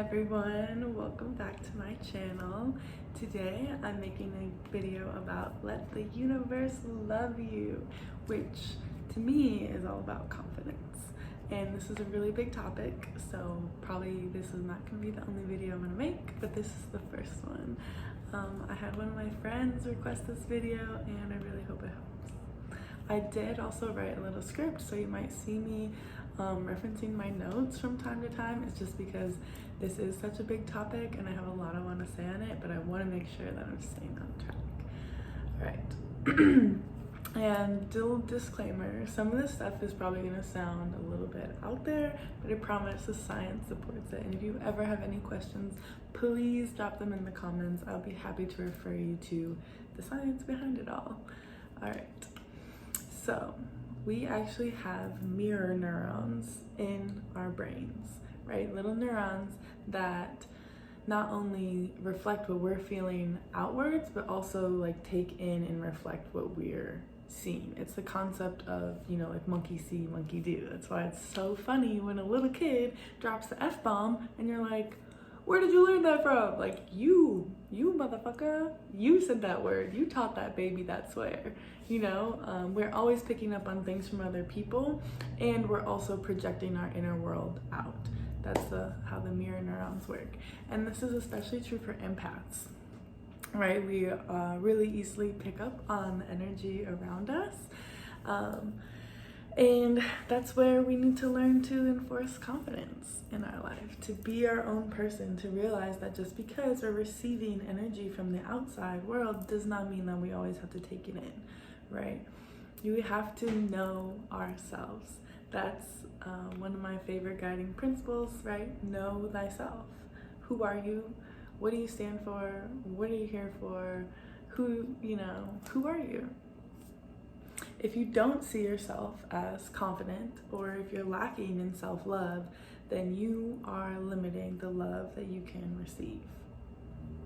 everyone, welcome back to my channel. Today I'm making a video about let the universe love you, which to me is all about confidence. And this is a really big topic, so probably this is not going to be the only video I'm going to make, but this is the first one. I had one of my friends request this video and I really hope it helps. I did also write a little script, so you might see me referencing my notes from time to time. It's just because this is such a big topic and I have a lot I want to say on it, but I want to make sure that I'm staying on track. Alright. And little disclaimer, some of this stuff is probably going to sound a little bit out there, but I promise the science supports it. And if you ever have any questions, please drop them in the comments. I'll be happy to refer you to the science behind it all. Alright, so we actually have mirror neurons in our brains, right? Little neurons that not only reflect what we're feeling outwards, but also like take in and reflect what we're seeing. It's the concept of, like monkey see, monkey do. That's why it's so funny when a little kid drops the F-bomb and you're like, where did you learn that from? Like, you motherfucker, you said that word, you taught that baby that swear. We're always picking up on things from other people, and we're also projecting our inner world out. That's how the mirror neurons work. And this is especially true for empaths, right? We really easily pick up on the energy around us. And that's where we need to learn to enforce confidence in our life, to be our own person, to realize that just because we're receiving energy from the outside world does not mean that we always have to take it in, right? You have to know ourselves. That's one of my favorite guiding principles, right? Know thyself. Who are you? What do you stand for? What are you here for? Who are you? If you don't see yourself as confident, or if you're lacking in self-love, then you are limiting the love that you can receive.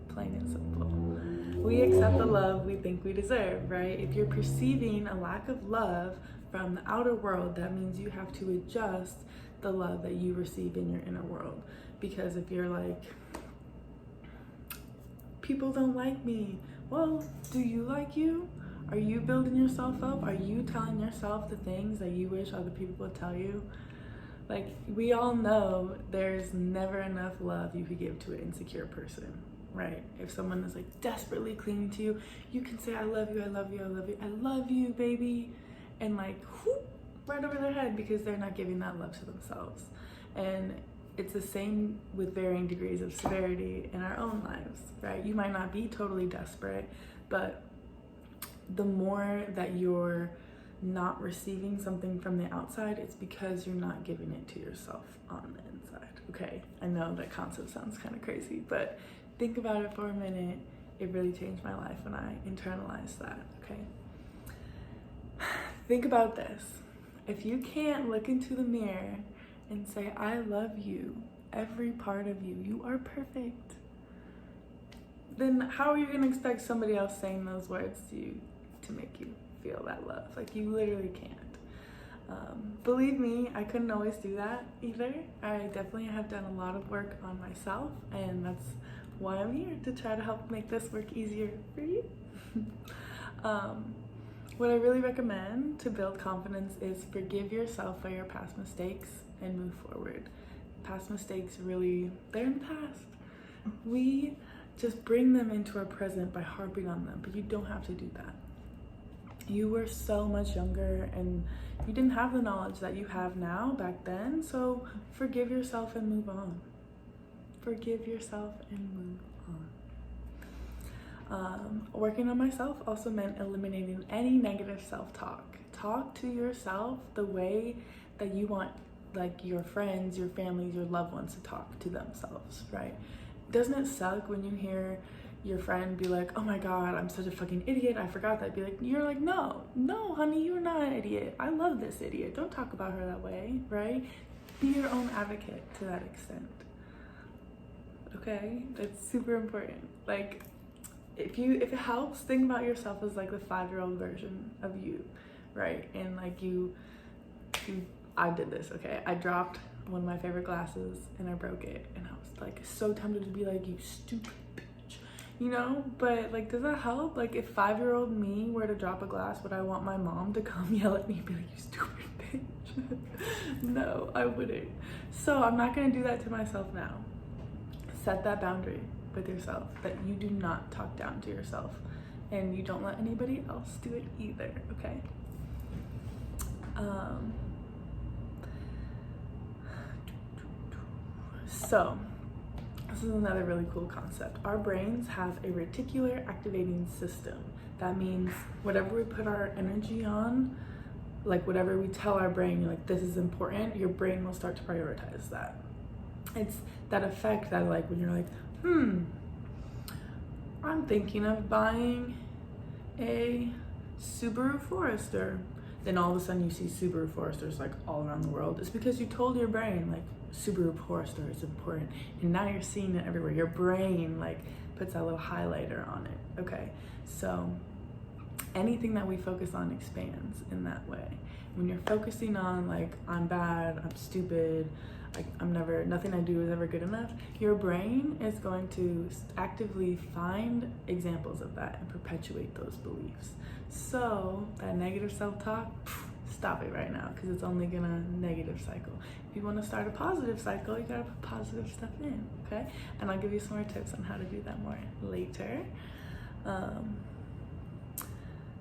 Plain and simple. We accept the love we think we deserve, right? If you're perceiving a lack of love from the outer world, that means you have to adjust the love that you receive in your inner world. Because if you're like, people don't like me, well, do you like you? Are you building yourself up? Are you telling yourself the things that you wish other people would tell you? Like, we all know there's never enough love you could give to an insecure person, right? If someone is like desperately clinging to you, you can say, I love you, I love you, I love you, I love you, baby. And like, whoop, right over their head, because they're not giving that love to themselves. And it's the same with varying degrees of severity in our own lives, right? You might not be totally desperate, but the more that you're not receiving something from the outside, it's because you're not giving it to yourself on the inside. Okay, I know that concept sounds kind of crazy, but think about it for a minute. It really changed my life when I internalized that, okay? Think about this. If you can't look into the mirror and say, I love you, every part of you, you are perfect, then how are you going to expect somebody else saying those words to you to make you feel that love? Like, you literally can't. Believe me, I couldn't always do that either. I definitely have done a lot of work on myself, and that's why I'm here, to try to help make this work easier for you. What I really recommend to build confidence is forgive yourself for your past mistakes and move forward. Past mistakes really, they're in the past. We just bring them into our present by harping on them, but you don't have to do that. You were so much younger and you didn't have the knowledge that you have now back then, so forgive yourself and move on. Forgive yourself and move on. Working on myself also meant eliminating any negative self-talk. Talk to yourself the way that you want, like, your friends, your families, your loved ones to talk to themselves, right? Doesn't it suck when you hear your friend be like, oh my God, I'm such a fucking idiot, I forgot that. You're like, no, honey, you're not an idiot. I love this idiot. Don't talk about her that way, right? Be your own advocate to that extent. Okay, that's super important. Like, if it helps, think about yourself as like the 5-year-old version of you, right? And like I did this, okay? I dropped one of my favorite glasses, and I broke it, and I was like so tempted to be like, you stupid bitch, you know? But like, does that help? Like, if 5-year-old me were to drop a glass, would I want my mom to come yell at me and be like, you stupid bitch? No, I wouldn't. So I'm not gonna do that to myself now. Set that boundary with yourself that you do not talk down to yourself, and you don't let anybody else do it either, okay? So this is another really cool concept. Our brains have a reticular activating system. That means whatever we put our energy on, like whatever we tell our brain, you're like, this is important, your brain will start to prioritize that. It's that effect that, like, when you're like, I'm thinking of buying a Subaru Forester, then all of a sudden you see Subaru Foresters like all around the world. It's because you told your brain like Subaru Forester is important, and now you're seeing it everywhere. Your brain like puts that little highlighter on it, okay? So anything that we focus on expands in that way. When you're focusing on like, I'm bad, I'm stupid, nothing I do is ever good enough, your brain is going to actively find examples of that and perpetuate those beliefs. So that negative self-talk, stop it right now, because it's only gonna negative cycle. If you want to start a positive cycle, you gotta put positive stuff in, okay? And I'll give you some more tips on how to do that more later.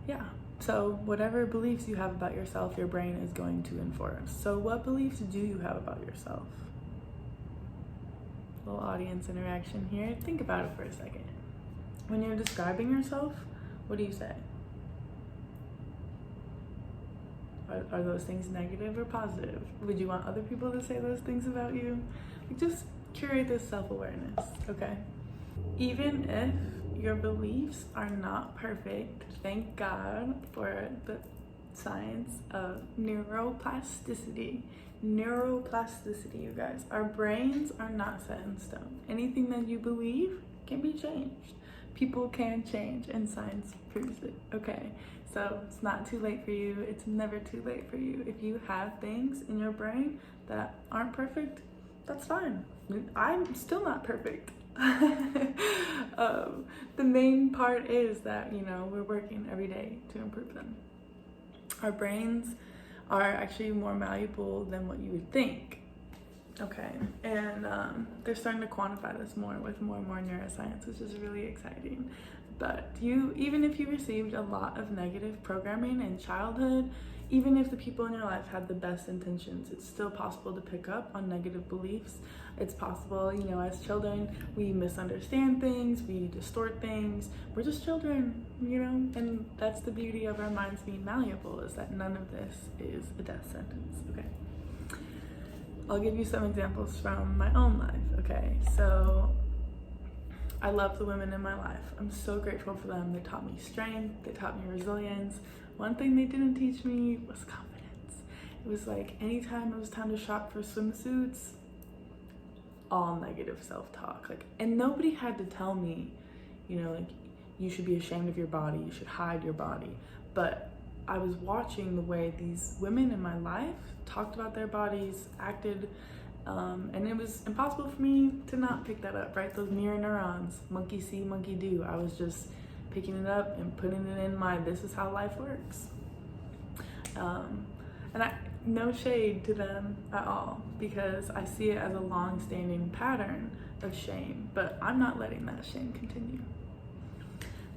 Yeah. So whatever beliefs you have about yourself, your brain is going to enforce. So what beliefs do you have about yourself? Little audience interaction here. Think about it for a second. When you're describing yourself, what do you say? Are those things negative or positive? Would you want other people to say those things about you? Like, just curate this self-awareness, okay? Even if your beliefs are not perfect, thank God for the science of neuroplasticity. Neuroplasticity, you guys. Our brains are not set in stone. Anything that you believe can be changed. People can change, and science proves it, okay? So it's not too late for you. It's never too late for you. If you have things in your brain that aren't perfect, that's fine. I'm still not perfect. The main part is that, you know, we're working every day to improve them. Our brains are actually more malleable than what you would think. Okay, and they're starting to quantify this more with more and more neuroscience, which is really exciting. But even if you received a lot of negative programming in childhood, even if the people in your life had the best intentions, it's still possible to pick up on negative beliefs. It's possible, you know, as children, we misunderstand things, we distort things. We're just children, you know, and that's the beauty of our minds being malleable, is that none of this is a death sentence, okay? I'll give you some examples from my own life, okay? So I love the women in my life. I'm so grateful for them. They taught me strength, they taught me resilience. One thing they didn't teach me was confidence. It was like, anytime it was time to shop for swimsuits, all negative self-talk. Like, and nobody had to tell me, you know, like, you should be ashamed of your body, you should hide your body. But I was watching the way these women in my life talked about their bodies, acted, and it was impossible for me to not pick that up, right? Those mirror neurons, monkey see, monkey do. I was just picking it up and putting it in my, this is how life works. And no shade to them at all, because I see it as a long-standing pattern of shame, but I'm not letting that shame continue.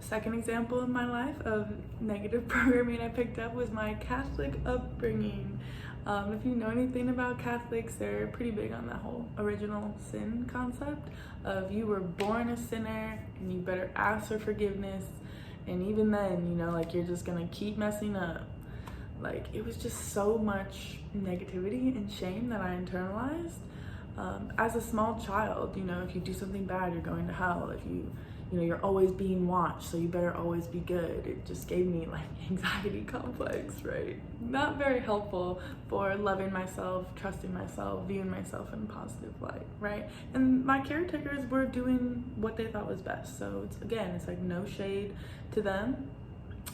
Second example in my life of negative programming I picked up was my Catholic upbringing. If you know anything about Catholics, they're pretty big on that whole original sin concept of, you were born a sinner and you better ask for forgiveness, and even then, you know, like, you're just gonna keep messing up. Like, it was just so much negativity and shame that I internalized. As a small child, you know, if you do something bad, you're going to hell. If you know, you're always being watched, so you better always be good. It just gave me like anxiety complex, right? Not very helpful for loving myself, trusting myself, viewing myself in a positive light, right? And my caretakers were doing what they thought was best. So it's like no shade to them.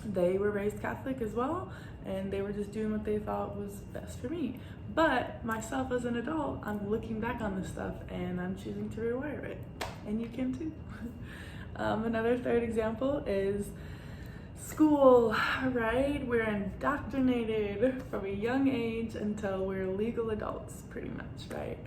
They were raised Catholic as well, and they were just doing what they thought was best for me. But myself as an adult, I'm looking back on this stuff and I'm choosing to rewire it. And you can too. Another third example is school, right? We're indoctrinated from a young age until we're legal adults, pretty much, right?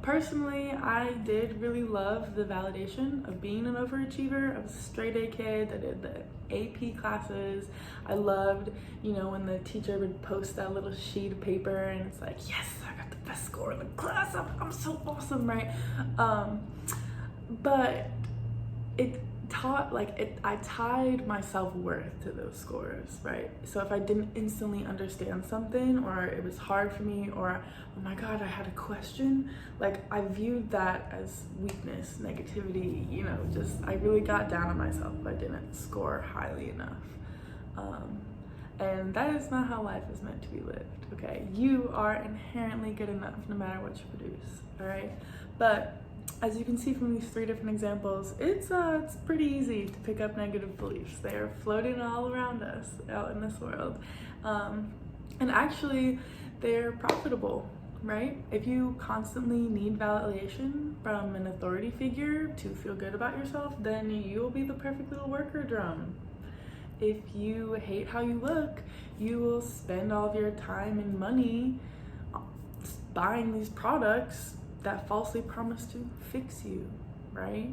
Personally, I did really love the validation of being an overachiever. I was a straight A kid. I did the AP classes. I loved, when the teacher would post that little sheet of paper and it's like, yes, I got the best score in the class. I'm so awesome, right? But it taught, I tied my self-worth to those scores, right? So if I didn't instantly understand something, or it was hard for me, or oh my god, I had a question, I viewed that as weakness, negativity, I really got down on myself if I didn't score highly enough. And that is not how life is meant to be lived, okay? You are inherently good enough no matter what you produce, all right? But as you can see from these 3 different examples, it's pretty easy to pick up negative beliefs. They are floating all around us out in this world. And actually, they're profitable, right? If you constantly need validation from an authority figure to feel good about yourself, then you'll be the perfect little worker drum. If you hate how you look, you will spend all of your time and money buying these products that falsely promise to fix you, right?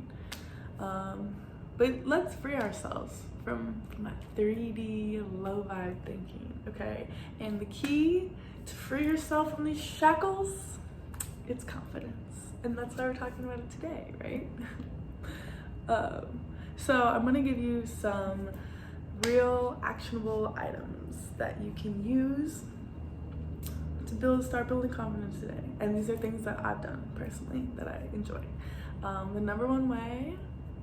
But let's free ourselves from that 3D low vibe thinking, okay? And the key to free yourself from these shackles, it's confidence. And that's why we're talking about it today, right? So I'm gonna give you some real actionable items that you can use to start building confidence today. And these are things that I've done personally that I enjoy. The number one way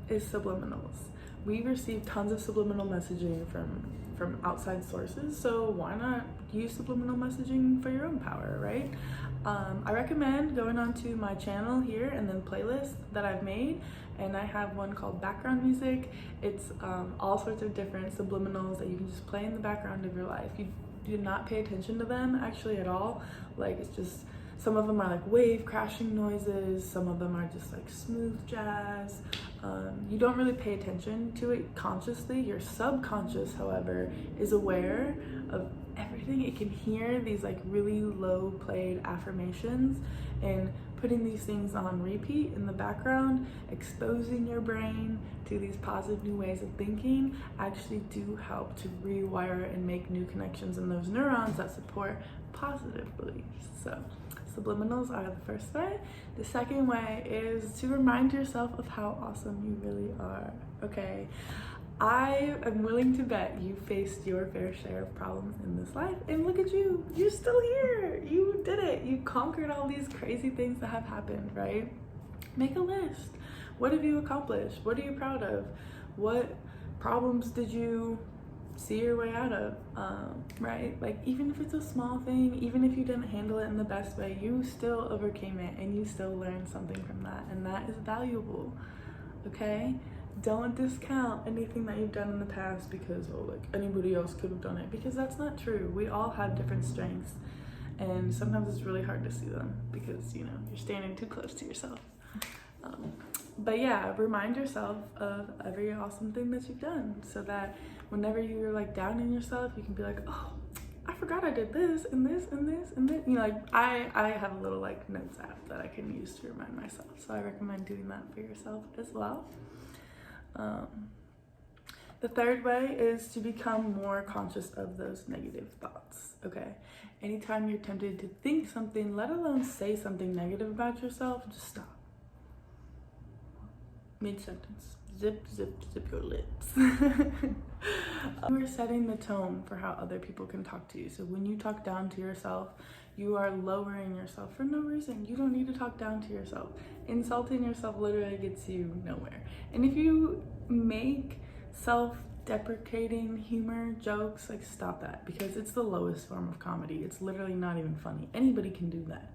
is subliminals. We receive tons of subliminal messaging from outside sources, so why not use subliminal messaging for your own power, right? I recommend going onto my channel here and then playlist that I've made, and I have one called background music. It's all sorts of different subliminals that you can just play in the background of your life. You do not pay attention to them actually at all. It's just, some of them are wave crashing noises, some of them are just smooth jazz. You don't really pay attention to it consciously. Your subconscious, however, is aware of everything. It can hear these really low played affirmations, and putting these things on repeat in the background, exposing your brain to these positive new ways of thinking, actually do help to rewire and make new connections in those neurons that support positive beliefs. So subliminals are the first way. The second way is to remind yourself of how awesome you really are, okay? I am willing to bet you faced your fair share of problems in this life, and look at you, you're still here. You did it. You conquered all these crazy things that have happened, right? Make a list. What have you accomplished? What are you proud of? What problems did you see your way out of, right? Even if it's a small thing, even if you didn't handle it in the best way, you still overcame it and you still learned something from that, and that is valuable, okay? Don't discount anything that you've done in the past because, anybody else could have done it, because that's not true. We all have different strengths, and sometimes it's really hard to see them because, you're standing too close to yourself. But yeah, remind yourself of every awesome thing that you've done, so that whenever you're doubting yourself, you can be oh, I forgot I did this and this and this and this. I have a little notes app that I can use to remind myself, so I recommend doing that for yourself as well. The third way is to become more conscious of those negative thoughts, okay? Anytime you're tempted to think something, let alone say something negative about yourself, just stop. Mid-sentence. Zip, zip, zip your lips. You are setting the tone for how other people can talk to you. So when you talk down to yourself, you are lowering yourself for no reason. You don't need to talk down to yourself. Insulting yourself literally gets you nowhere. And if you make self-deprecating humor jokes, stop that, because it's the lowest form of comedy. It's literally not even funny. Anybody can do that.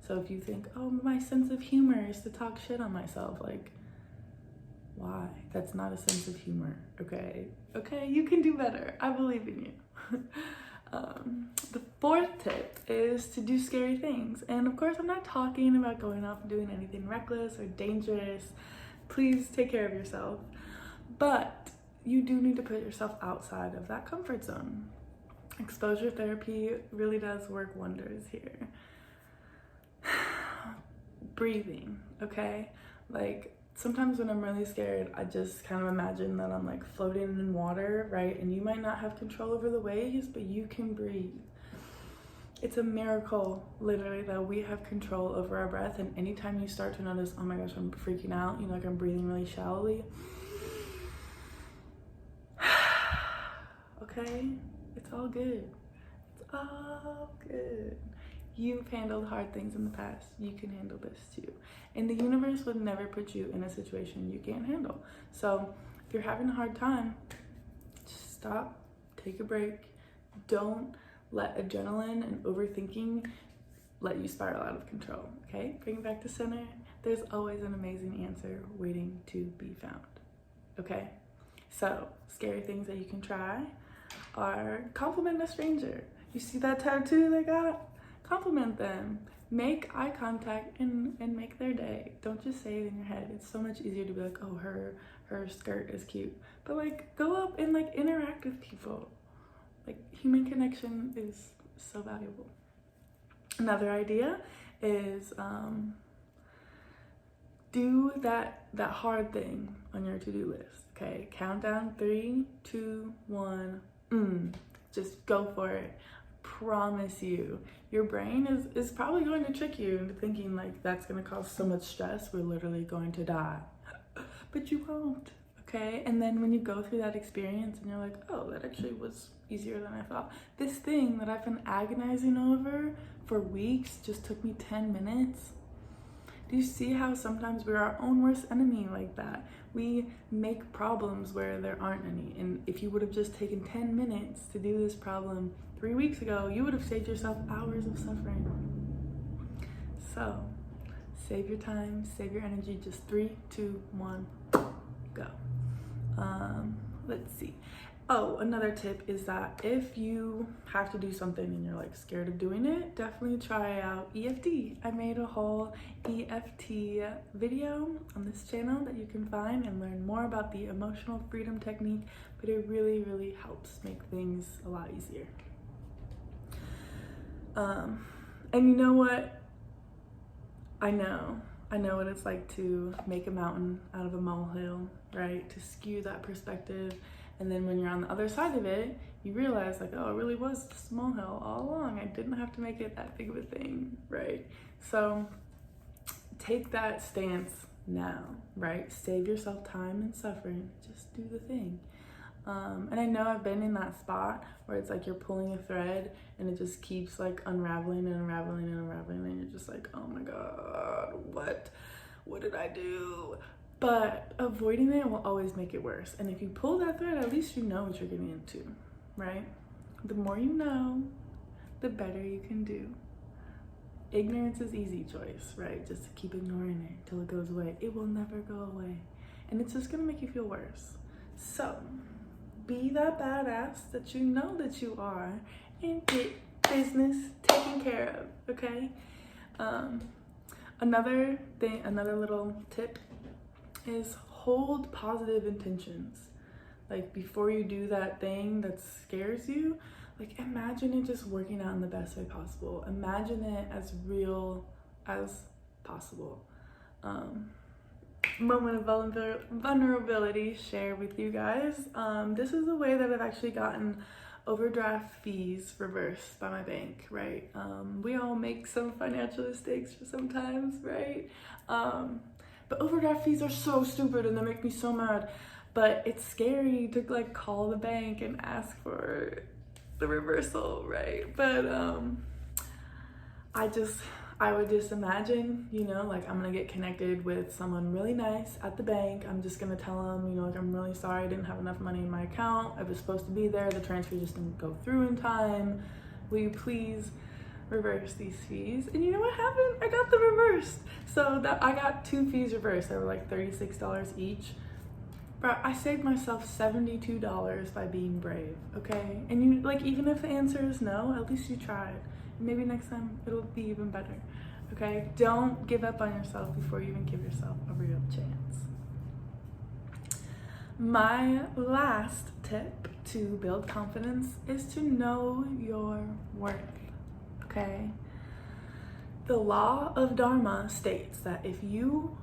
So if you think, oh, my sense of humor is to talk shit on myself, why? That's not a sense of humor, okay? Okay, you can do better. I believe in you. The fourth tip is to do scary things. And of course, I'm not talking about going off and doing anything reckless or dangerous. Please take care of yourself. But you do need to put yourself outside of that comfort zone. Exposure therapy really does work wonders here. Breathing, okay? Like, sometimes when I'm really scared, I just kind of imagine that I'm like floating in water, right? And you might not have control over the waves, but you can breathe. It's a miracle, literally, that we have control over our breath. And anytime you start to notice, oh my gosh, I'm freaking out, you know, like I'm breathing really shallowly. Okay? It's all good. It's all good. You've handled hard things in the past. You can handle this too. And the universe would never put you in a situation you can't handle. So if you're having a hard time, just stop, take a break. Don't let adrenaline and overthinking let you spiral out of control, okay? Bring it back to center. There's always an amazing answer waiting to be found, okay? So scary things that you can try are compliment a stranger. You see that tattoo they got? Compliment them. Make eye contact and make their day. Don't just say it in your head. It's so much easier to be like, oh, her skirt is cute. But like, go up and like interact with people. Like, human connection is so valuable. Another idea is do that hard thing on your to-do list. Okay, count down 3, 2, 1. Just go for it. Promise you, your brain is probably going to trick you into thinking like that's going to cause so much stress, we're literally going to die. But you won't, okay? And then when you go through that experience and you're like, oh, that actually was easier than I thought. This thing that I've been agonizing over for weeks just took me 10 minutes. Do you see how sometimes we're our own worst enemy like that? We make problems where there aren't any. And if you would have just taken 10 minutes to do this problem 3 weeks ago, you would have saved yourself hours of suffering. So, save your time, save your energy. Just 3, 2, 1, go. Let's see. Oh, another tip is that if you have to do something and you're like scared of doing it, definitely try out EFT. I made a whole EFT video on this channel that you can find and learn more about the emotional freedom technique, but it really, really helps make things a lot easier. And you know what? I know what it's like to make a mountain out of a molehill, right? To skew that perspective. And then when you're on the other side of it, you realize like, oh, it really was just a molehill all along. I didn't have to make it that big of a thing, right? So take that stance now, right? Save yourself time and suffering. Just do the thing. And I know I've been in that spot where it's like you're pulling a thread and it just keeps like unraveling and unraveling and unraveling, and you're just like, oh my God, what did I do? But avoiding it will always make it worse. And if you pull that thread, at least you know what you're getting into, right? The more you know, the better you can do. Ignorance is easy choice, right? Just to keep ignoring it till it goes away. It will never go away. And it's just gonna make you feel worse. So be that badass that you know that you are and get business taken care of, okay? Another little tip is hold positive intentions. Like before you do that thing that scares you, like imagine it just working out in the best way possible. Imagine it as real as possible. Moment of vulnerability share with you guys. This is the way that I've actually gotten overdraft fees reversed by my bank, right? We all make some financial mistakes sometimes, right? But overdraft fees are so stupid and they make me so mad. But it's scary to like call the bank and ask for the reversal, right? But I would just imagine, you know, like I'm gonna get connected with someone really nice at the bank. I'm just gonna tell them, you know, like I'm really sorry I didn't have enough money in my account. I was supposed to be there. The transfer just didn't go through in time. Will you please reverse these fees? And you know what happened? I got them reversed. So that I got 2 fees reversed. They were like $36 each. Bro, I saved myself $72 by being brave, okay? And you, like, even if the answer is no, at least you tried. Maybe next time it'll be even better, okay? Don't give up on yourself before you even give yourself a real chance. My last tip to build confidence is to know your worth, okay? The law of Dharma states that if you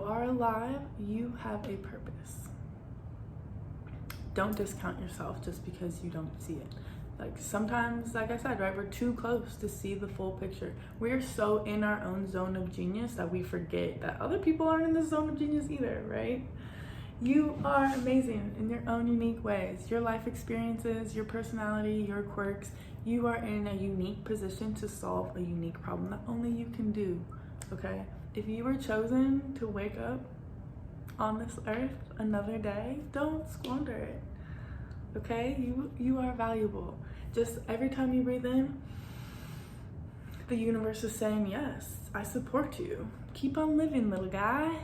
are alive, you have a purpose. Don't discount yourself just because you don't see it. Like sometimes, like I said, right, we're too close to see the full picture. We're so in our own zone of genius that we forget that other people aren't in the zone of genius either, right? You are amazing in your own unique ways. Your life experiences, your personality, your quirks, you are in a unique position to solve a unique problem that only you can do, okay? If you were chosen to wake up on this earth another day, don't squander it, okay? You are valuable. Just every time you breathe in, the universe is saying, yes, I support you. Keep on living, little guy.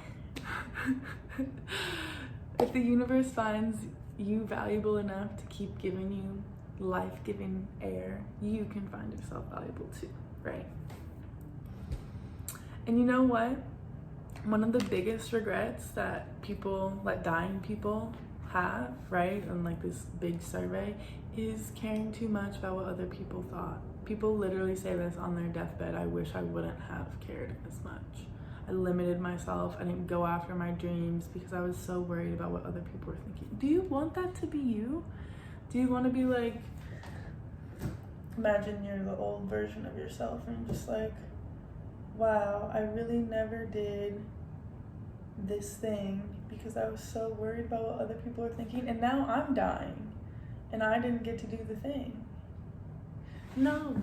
If the universe finds you valuable enough to keep giving you life-giving air, you can find yourself valuable too, right? And you know what? One of the biggest regrets that people, like dying people, have, right? And like this big survey is caring too much about what other people thought. People literally say this on their deathbed: I wish I wouldn't have cared as much. I limited myself. I didn't go after my dreams because I was so worried about what other people were thinking. Do you want that to be you? Do you want to be like, imagine you're the old version of yourself and you're just like, wow, I really never did this thing because I was so worried about what other people are thinking, and now I'm dying and I didn't get to do the thing. No,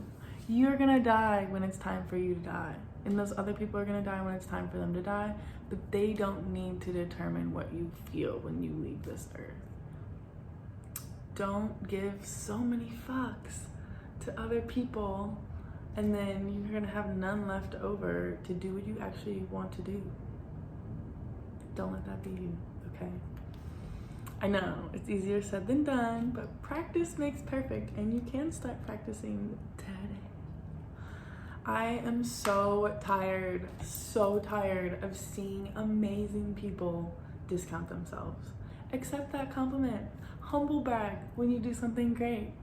you're gonna die when it's time for you to die. And those other people are gonna die when it's time for them to die, but they don't need to determine what you feel when you leave this earth. Don't give so many fucks to other people, and then you're gonna have none left over to do what you actually want to do. Don't let that be you, okay? I know, it's easier said than done, but practice makes perfect, and you can start practicing today. I am so tired of seeing amazing people discount themselves. Accept that compliment. Humble brag when you do something great.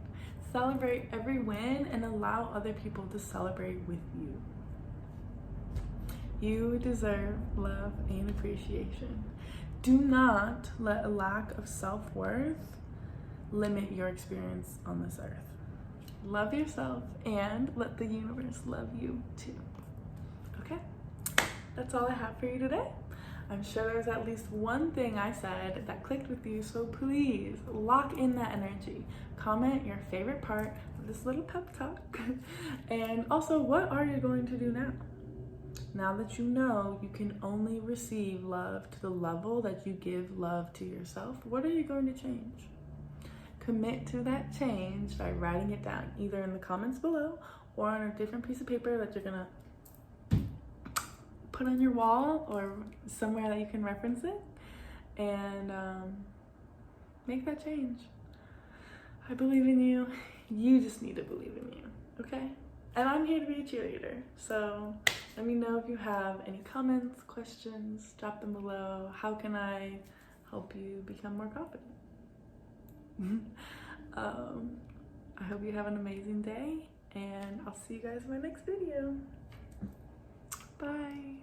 Celebrate every win and allow other people to celebrate with you. You deserve love and appreciation. Do not let a lack of self-worth limit your experience on this earth. Love yourself and let the universe love you too. Okay? That's all I have for you today. I'm sure there's at least one thing I said that clicked with you, so please lock in that energy. Comment your favorite part of this little pep talk. And also, what are you going to do now? Now that you know you can only receive love to the level that you give love to yourself, what are you going to change? Commit to that change by writing it down, either in the comments below or on a different piece of paper that you're gonna put on your wall or somewhere that you can reference it, and make that change. I believe in you. You just need to believe in you, okay? And I'm here to be a cheerleader, so let me know if you have any comments, questions, drop them below. How can I help you become more confident? I hope you have an amazing day, and I'll see you guys in my next video. Bye.